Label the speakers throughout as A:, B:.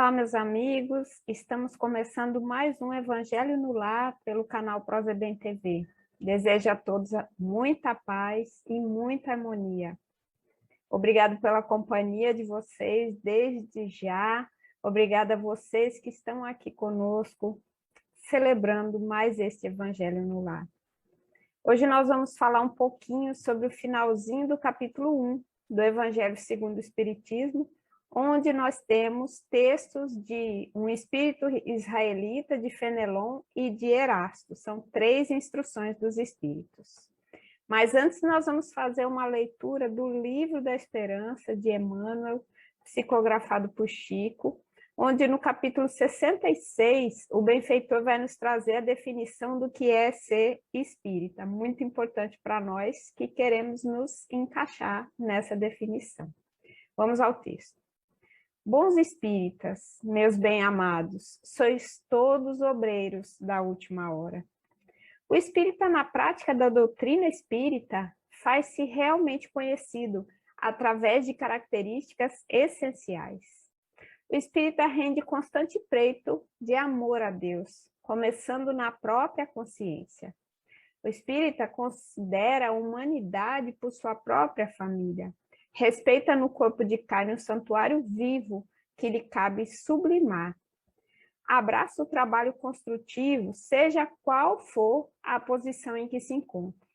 A: Olá, meus amigos, estamos começando mais um Evangelho no Lar pelo canal Prozebem TV. Desejo a todos muita paz e muita harmonia. Obrigado pela companhia de vocês desde já. Obrigada a vocês que estão aqui conosco, celebrando mais este Evangelho no Lar. Hoje nós vamos falar um pouquinho sobre o finalzinho do capítulo 1 do Evangelho segundo o Espiritismo, onde nós temos textos de um espírito israelita, de Fenelon e de Erasto. São 3 instruções dos espíritos. Mas antes nós vamos fazer uma leitura do Livro da Esperança, de Emmanuel, psicografado por Chico, onde no capítulo 66, o benfeitor vai nos trazer a definição do que é ser espírita, muito importante para nós que queremos nos encaixar nessa definição. Vamos ao texto. Bons espíritas, meus bem-amados, sois todos obreiros da última hora. O espírita, na prática da doutrina espírita, faz-se realmente conhecido através de características essenciais. O espírita rende constante pleito de amor a Deus, começando na própria consciência. O espírita considera a humanidade por sua própria família. Respeita no corpo de carne o santuário vivo que lhe cabe sublimar. Abraça o trabalho construtivo, seja qual for a posição em que se encontra.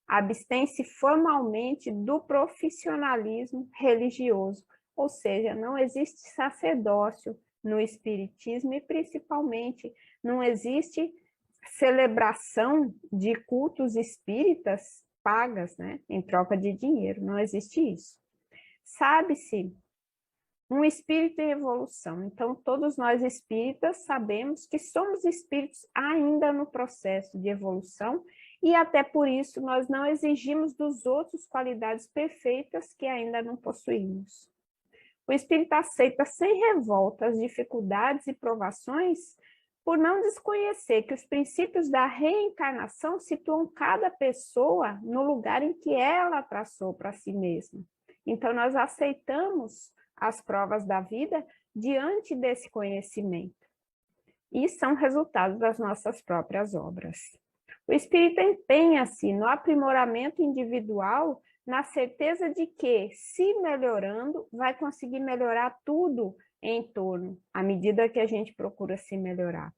A: Abstém-se formalmente do profissionalismo religioso, ou seja, não existe sacerdócio no espiritismo e principalmente não existe celebração de cultos espíritas pagas, né, em troca de dinheiro, não existe isso. Sabe-se um espírito em evolução, então todos nós espíritas sabemos que somos espíritos ainda no processo de evolução e até por isso nós não exigimos dos outros qualidades perfeitas que ainda não possuímos. O espírito aceita sem revolta as dificuldades e provações por não desconhecer que os princípios da reencarnação situam cada pessoa no lugar em que ela traçou para si mesma. Então, nós aceitamos as provas da vida diante desse conhecimento. E são resultados das nossas próprias obras. O espírito empenha-se no aprimoramento individual, na certeza de que, se melhorando, vai conseguir melhorar tudo em torno, à medida que a gente procura se melhorar.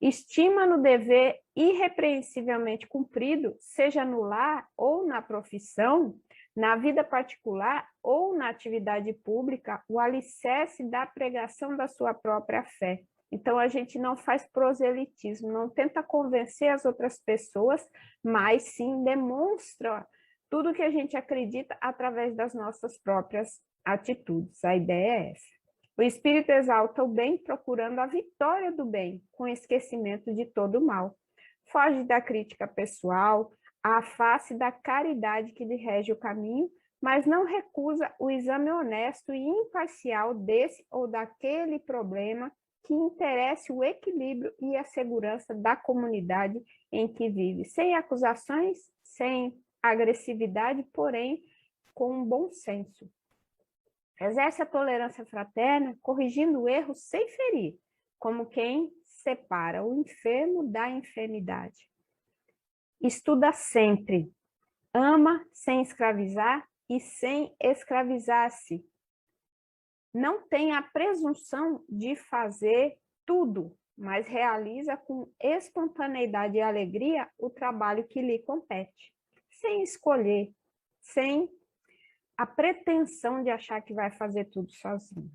A: Estima no dever irrepreensivelmente cumprido, seja no lar ou na profissão, na vida particular ou na atividade pública, o alicerce da pregação da sua própria fé. Então, a gente não faz proselitismo, não tenta convencer as outras pessoas, mas sim demonstra tudo que a gente acredita através das nossas próprias atitudes. A ideia é essa. O espírito exalta o bem, procurando a vitória do bem, com esquecimento de todo o mal. Foge da crítica pessoal, à face da caridade que lhe rege o caminho, mas não recusa o exame honesto e imparcial desse ou daquele problema que interesse o equilíbrio e a segurança da comunidade em que vive, sem acusações, sem agressividade, porém com um bom senso. Exerce a tolerância fraterna, corrigindo o erro sem ferir, como quem separa o enfermo da enfermidade. Estuda sempre, ama sem escravizar e sem escravizar-se. Não tem a presunção de fazer tudo, mas realiza com espontaneidade e alegria o trabalho que lhe compete, sem escolher, sem a pretensão de achar que vai fazer tudo sozinho.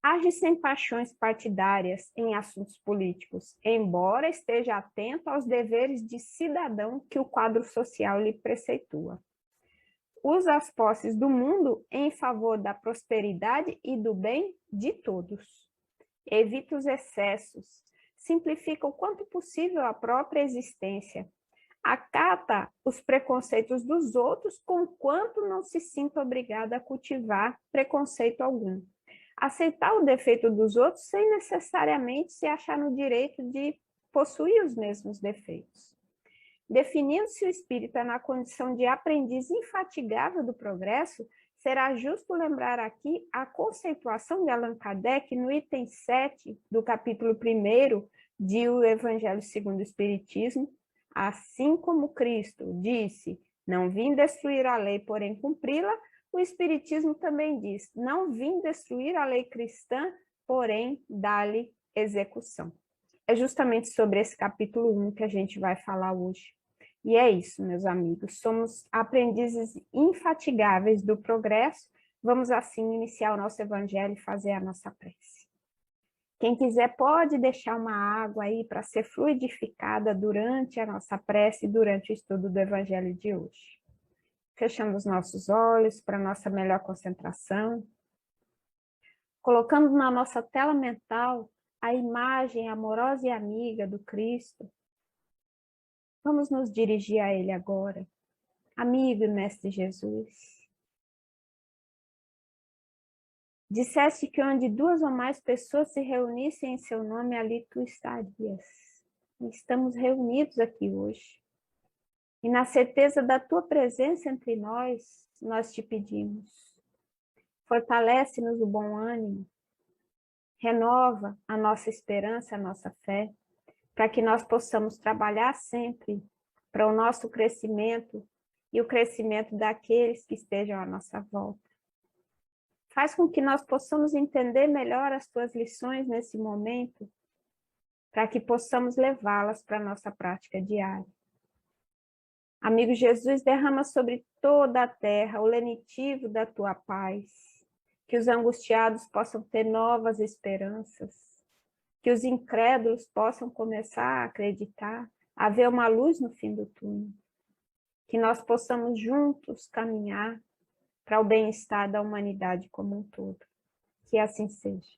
A: Age sem paixões partidárias em assuntos políticos, embora esteja atento aos deveres de cidadão que o quadro social lhe preceitua. Usa as posses do mundo em favor da prosperidade e do bem de todos. Evita os excessos, simplifica o quanto possível a própria existência, acata os preconceitos dos outros, conquanto não se sinta obrigada a cultivar preconceito algum. Aceitar o defeito dos outros sem necessariamente se achar no direito de possuir os mesmos defeitos. Definindo-se o espírita na condição de aprendiz infatigável do progresso, será justo lembrar aqui a conceituação de Allan Kardec no item 7 do capítulo 1 de O Evangelho segundo o Espiritismo, assim como Cristo disse, não vim destruir a lei, porém cumpri-la, o Espiritismo também diz, não vim destruir a lei cristã, porém dar-lhe execução. É justamente sobre esse capítulo 1 que a gente vai falar hoje. E é isso, meus amigos, somos aprendizes infatigáveis do progresso, vamos assim iniciar o nosso evangelho e fazer a nossa prece. Quem quiser pode deixar uma água aí para ser fluidificada durante a nossa prece e durante o estudo do evangelho de hoje. Fechando os nossos olhos para nossa melhor concentração, colocando na nossa tela mental a imagem amorosa e amiga do Cristo. Vamos nos dirigir a Ele agora. Amigo e Mestre Jesus, disseste que onde 2 ou mais pessoas se reunissem em seu nome, ali tu estarias. Estamos reunidos aqui hoje. E na certeza da tua presença entre nós, nós te pedimos. Fortalece-nos o bom ânimo, renova a nossa esperança, a nossa fé, para que nós possamos trabalhar sempre para o nosso crescimento e o crescimento daqueles que estejam à nossa volta. Faz com que nós possamos entender melhor as tuas lições nesse momento, para que possamos levá-las para a nossa prática diária. Amigo Jesus, derrama sobre toda a terra o lenitivo da tua paz, que os angustiados possam ter novas esperanças, que os incrédulos possam começar a acreditar, a ver uma luz no fim do túnel, que nós possamos juntos caminhar para o bem-estar da humanidade como um todo. Que assim seja.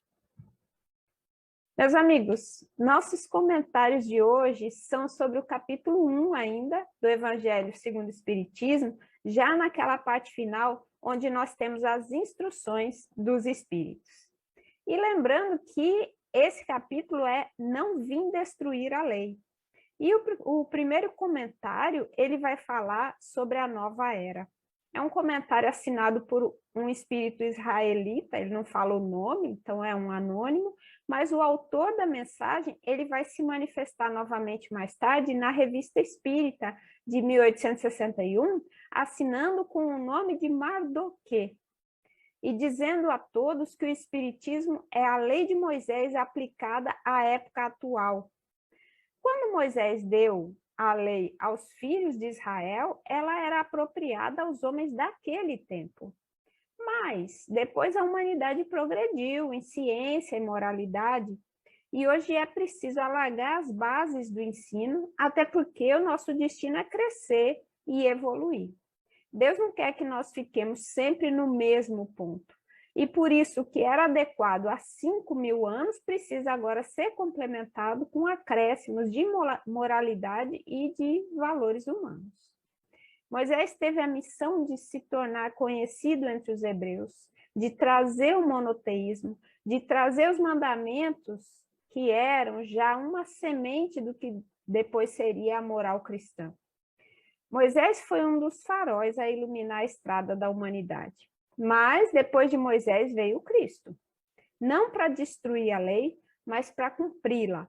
A: Meus amigos, nossos comentários de hoje são sobre o capítulo 1 ainda do Evangelho segundo o Espiritismo, já naquela parte final, onde nós temos as instruções dos Espíritos. E lembrando que esse capítulo é Não vim destruir a lei. E o primeiro comentário, ele vai falar sobre a nova era. É um comentário assinado por um espírito israelita, ele não fala o nome, então é um anônimo, mas o autor da mensagem, ele vai se manifestar novamente mais tarde na Revista Espírita de 1861, assinando com o nome de Mardoquê, e dizendo a todos que o espiritismo é a lei de Moisés aplicada à época atual. Quando Moisés deu a lei aos filhos de Israel, ela era apropriada aos homens daquele tempo. Mas depois a humanidade progrediu em ciência e moralidade, e hoje é preciso alargar as bases do ensino, até porque o nosso destino é crescer e evoluir. Deus não quer que nós fiquemos sempre no mesmo ponto. E por isso, o que era adequado há 5.000 anos precisa agora ser complementado com acréscimos de moralidade e de valores humanos. Moisés teve a missão de se tornar conhecido entre os hebreus, de trazer o monoteísmo, de trazer os mandamentos que eram já uma semente do que depois seria a moral cristã. Moisés foi um dos faróis a iluminar a estrada da humanidade. Mas, depois de Moisés, veio o Cristo. Não para destruir a lei, mas para cumpri-la,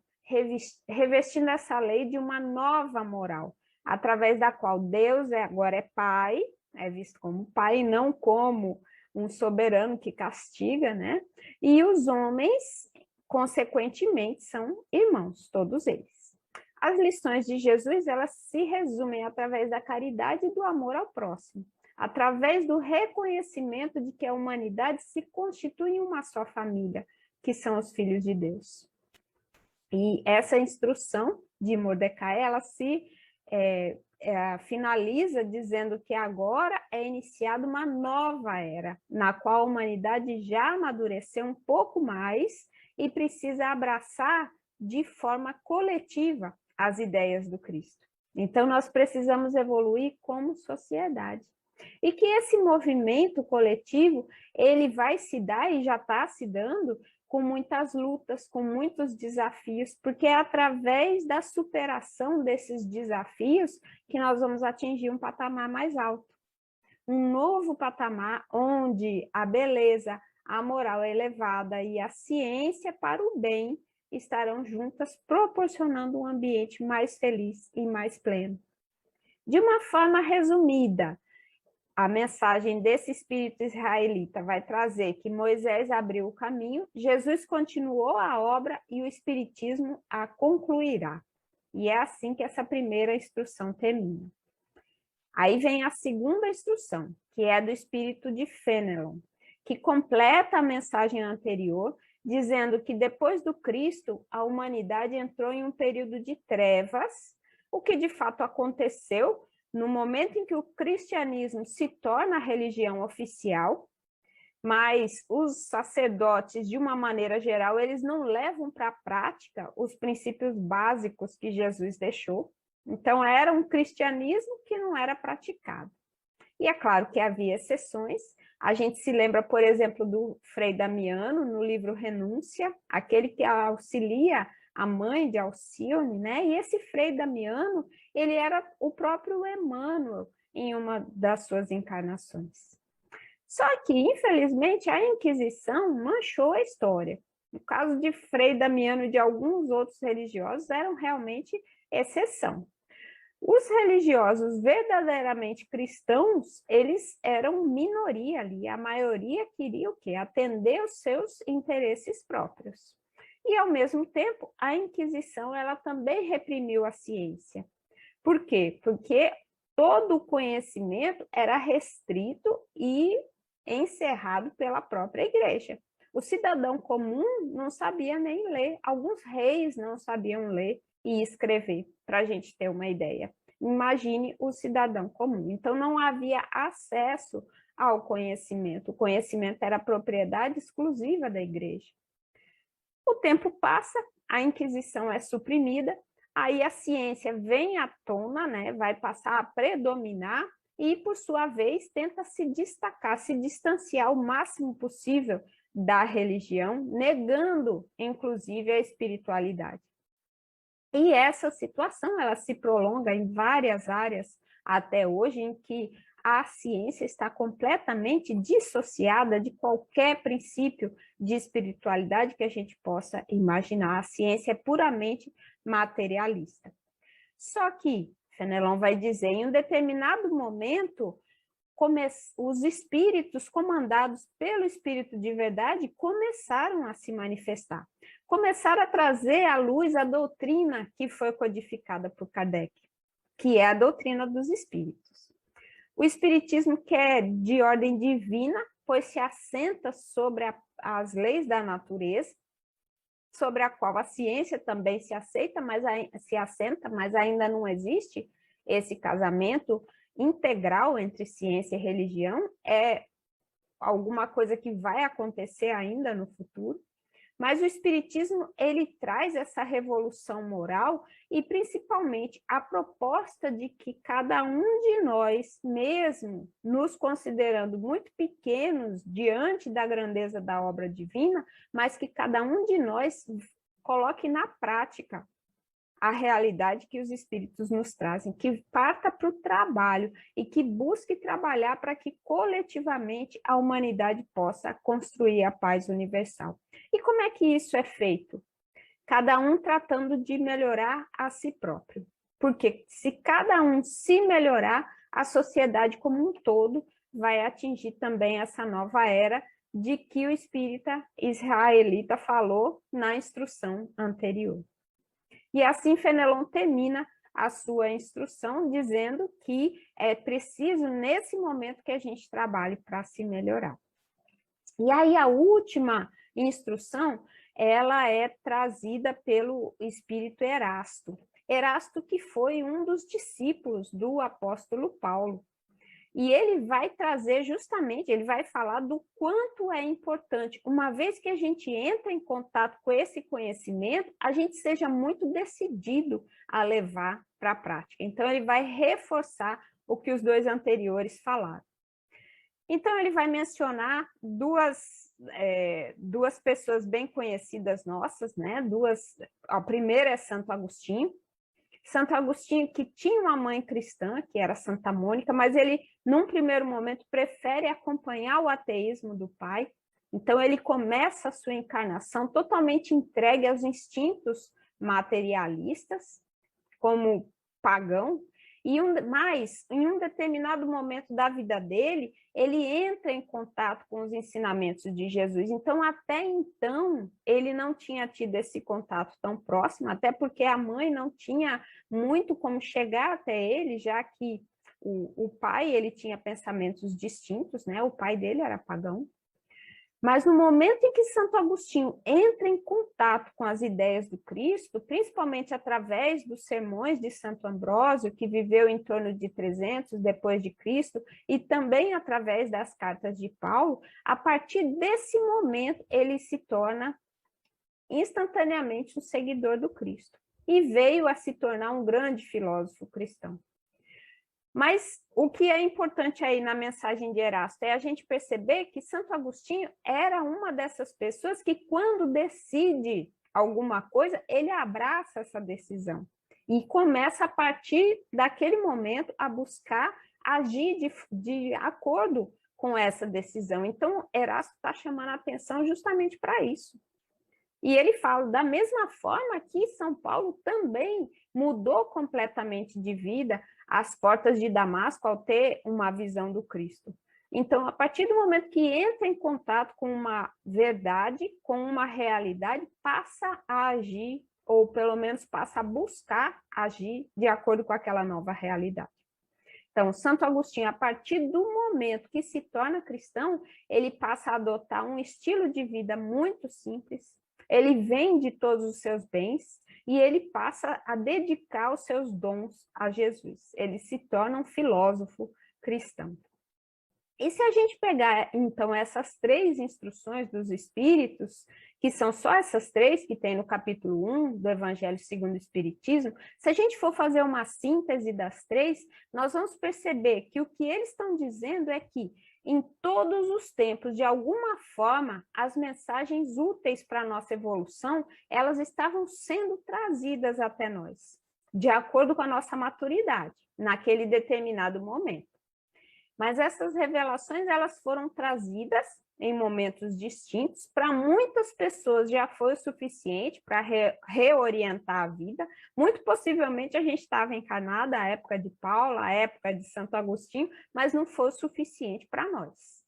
A: revestindo essa lei de uma nova moral, através da qual Deus agora é Pai, é visto como Pai, e não como um soberano que castiga, né? E os homens, consequentemente, são irmãos, todos eles. As lições de Jesus, elas se resumem através da caridade e do amor ao próximo, através do reconhecimento de que a humanidade se constitui em uma só família, que são os filhos de Deus. E essa instrução de Mordecai, ela se finaliza dizendo que agora é iniciada uma nova era, na qual a humanidade já amadureceu um pouco mais e precisa abraçar de forma coletiva as ideias do Cristo. Então, nós precisamos evoluir como sociedade. E que esse movimento coletivo, ele vai se dar e já está se dando com muitas lutas, com muitos desafios, porque é através da superação desses desafios que nós vamos atingir um patamar mais alto. um novo patamar onde a beleza, a moral elevada e a ciência para o bem estarão juntas, proporcionando um ambiente mais feliz e mais pleno. De uma forma resumida, a mensagem desse espírito israelita vai trazer que Moisés abriu o caminho, Jesus continuou a obra e o espiritismo a concluirá. E é assim que essa primeira instrução termina. Aí vem a segunda instrução, que é do espírito de Fenelon, que completa a mensagem anterior, dizendo que depois do Cristo, a humanidade entrou em um período de trevas, o que de fato aconteceu no momento em que o cristianismo se torna a religião oficial, mas os sacerdotes, de uma maneira geral, eles não levam para a prática os princípios básicos que Jesus deixou. Então, era um cristianismo que não era praticado. E é claro que havia exceções. A gente se lembra, por exemplo, do Frei Damiano, no livro Renúncia, aquele que auxilia a mãe de Alcione, né? E esse Frei Damiano, ele era o próprio Emmanuel em uma das suas encarnações. Só que, infelizmente, a Inquisição manchou a história. No caso de Frei Damiano e de alguns outros religiosos, eram realmente exceção. Os religiosos verdadeiramente cristãos, eles eram minoria ali. A maioria queria o quê? Atender os seus interesses próprios. E, ao mesmo tempo, a Inquisição ela também reprimiu a ciência. Por quê? Porque todo o conhecimento era restrito e encerrado pela própria igreja. O cidadão comum não sabia nem ler, alguns reis não sabiam ler e escrever, para a gente ter uma ideia. Imagine o cidadão comum. Então, não havia acesso ao conhecimento. O conhecimento era propriedade exclusiva da igreja. O tempo passa, a Inquisição é suprimida, aí a ciência vem à tona, né, vai passar a predominar e, por sua vez, tenta se destacar, se distanciar o máximo possível da religião, negando, inclusive, a espiritualidade. E essa situação, ela se prolonga em várias áreas até hoje, em que a ciência está completamente dissociada de qualquer princípio de espiritualidade que a gente possa imaginar. A ciência é puramente materialista. Só que, Fenelon vai dizer, em um determinado momento, os espíritos comandados pelo espírito de verdade começaram a se manifestar, começaram a trazer à luz a doutrina que foi codificada por Kardec, que é a doutrina dos espíritos. O espiritismo, que é de ordem divina, pois se assenta sobre as leis da natureza, sobre a qual a ciência também se assenta, mas ainda não existe esse casamento integral entre ciência e religião, é alguma coisa que vai acontecer ainda no futuro, mas o espiritismo, ele traz essa revolução moral e principalmente a proposta de que cada um de nós, mesmo nos considerando muito pequenos diante da grandeza da obra divina, mas que cada um de nós coloque na prática a realidade que os espíritos nos trazem, que parta para o trabalho e que busque trabalhar para que coletivamente a humanidade possa construir a paz universal. E como é que isso é feito? Cada um tratando de melhorar a si próprio. Porque se cada um se melhorar, a sociedade como um todo vai atingir também essa nova era de que o espírita israelita falou na instrução anterior. E assim Fenelon termina a sua instrução dizendo que é preciso, nesse momento, que a gente trabalhe para se melhorar. E aí a última instrução, ela é trazida pelo espírito Erasto. Erasto, que foi um dos discípulos do apóstolo Paulo. E ele vai trazer justamente, ele vai falar do quanto é importante, uma vez que a gente entra em contato com esse conhecimento, a gente seja muito decidido a levar para a prática. Então, ele vai reforçar o que os dois anteriores falaram. Então, ele vai mencionar duas pessoas bem conhecidas nossas, né? A primeira é Santo Agostinho, Santo Agostinho, que tinha uma mãe cristã, que era Santa Mônica, mas ele, num primeiro momento, prefere acompanhar o ateísmo do pai. Então, ele começa a sua encarnação totalmente entregue aos instintos materialistas, como pagão, mas em um determinado momento da vida dele, ele entra em contato com os ensinamentos de Jesus. Então, até então, ele não tinha tido esse contato tão próximo, até porque a mãe não tinha muito como chegar até ele, já que o pai, ele tinha pensamentos distintos, né? O pai dele era pagão. Mas no momento em que Santo Agostinho entra em contato com as ideias do Cristo, principalmente através dos sermões de Santo Ambrósio, que viveu em torno de 300 depois de Cristo, e também através das cartas de Paulo, a partir desse momento ele se torna instantaneamente um seguidor do Cristo e veio a se tornar um grande filósofo cristão. Mas o que é importante aí na mensagem de Erasto é a gente perceber que Santo Agostinho era uma dessas pessoas que, quando decide alguma coisa, ele abraça essa decisão e começa, a partir daquele momento, a buscar agir de acordo com essa decisão. Então, Erasto está chamando a atenção justamente para isso. E ele fala, da mesma forma que São Paulo também mudou completamente de vida às portas de Damasco ao ter uma visão do Cristo. Então, a partir do momento que entra em contato com uma verdade, com uma realidade, passa a agir, ou pelo menos passa a buscar agir de acordo com aquela nova realidade. Então, Santo Agostinho, a partir do momento que se torna cristão, ele passa a adotar um estilo de vida muito simples, ele vende todos os seus bens e ele passa a dedicar os seus dons a Jesus. Ele se torna um filósofo cristão. E se a gente pegar, então, essas 3 instruções dos Espíritos, que são só essas 3 que tem no capítulo 1 do Evangelho segundo o Espiritismo, se a gente for fazer uma síntese das 3, nós vamos perceber que o que eles estão dizendo é que, em todos os tempos, de alguma forma, as mensagens úteis para a nossa evolução, elas estavam sendo trazidas até nós, de acordo com a nossa maturidade, naquele determinado momento. Mas essas revelações, elas foram trazidas em momentos distintos. Para muitas pessoas já foi o suficiente para reorientar a vida. Muito possivelmente a gente estava encarnada à época de Paulo, à época de Santo Agostinho, mas não foi o suficiente para nós.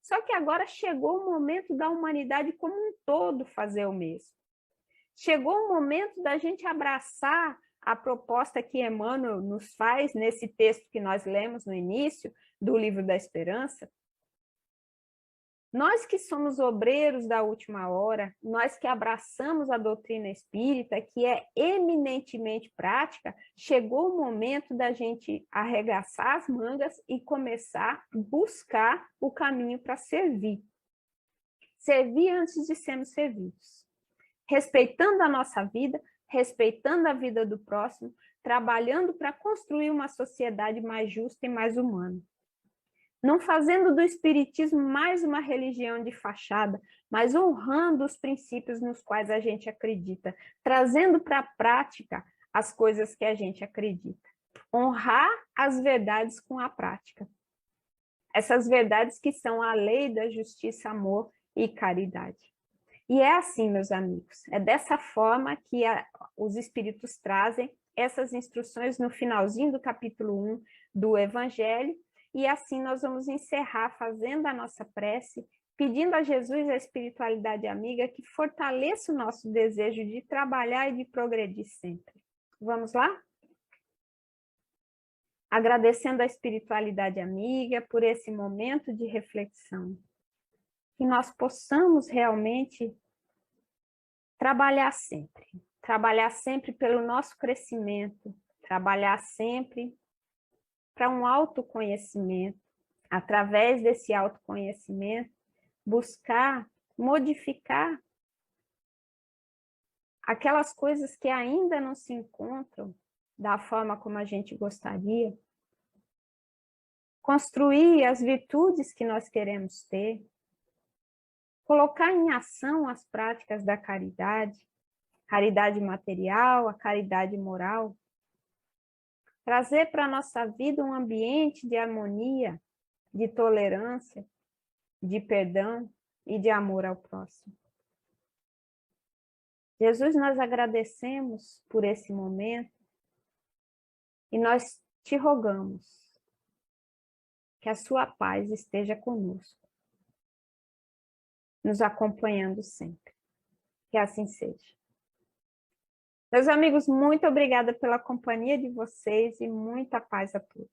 A: Só que agora chegou o momento da humanidade como um todo fazer o mesmo. Chegou o momento da gente abraçar a proposta que Emmanuel nos faz nesse texto que nós lemos no início do Livro da Esperança. Nós que somos obreiros da última hora, nós que abraçamos a doutrina espírita, que é eminentemente prática, chegou o momento da gente arregaçar as mangas e começar a buscar o caminho para servir. Servir antes de sermos servidos. Respeitando a nossa vida, respeitando a vida do próximo, trabalhando para construir uma sociedade mais justa e mais humana. Não fazendo do espiritismo mais uma religião de fachada, mas honrando os princípios nos quais a gente acredita, trazendo para a prática as coisas que a gente acredita. Honrar as verdades com a prática. Essas verdades que são a lei da justiça, amor e caridade. E é assim, meus amigos, é dessa forma que os espíritos trazem essas instruções no finalzinho do capítulo 1 do Evangelho, e assim nós vamos encerrar fazendo a nossa prece, pedindo a Jesus, a espiritualidade amiga, que fortaleça o nosso desejo de trabalhar e de progredir sempre. Vamos lá? Agradecendo a espiritualidade amiga por esse momento de reflexão. Que nós possamos realmente trabalhar sempre pelo nosso crescimento, trabalhar sempre para um autoconhecimento, através desse autoconhecimento, buscar modificar aquelas coisas que ainda não se encontram da forma como a gente gostaria, construir as virtudes que nós queremos ter, colocar em ação as práticas da caridade, caridade material, a caridade moral, trazer para a nossa vida um ambiente de harmonia, de tolerância, de perdão e de amor ao próximo. Jesus, nós agradecemos por esse momento e nós te rogamos que a sua paz esteja conosco, nos acompanhando sempre. Que assim seja. Meus amigos, muito obrigada pela companhia de vocês e muita paz a todos.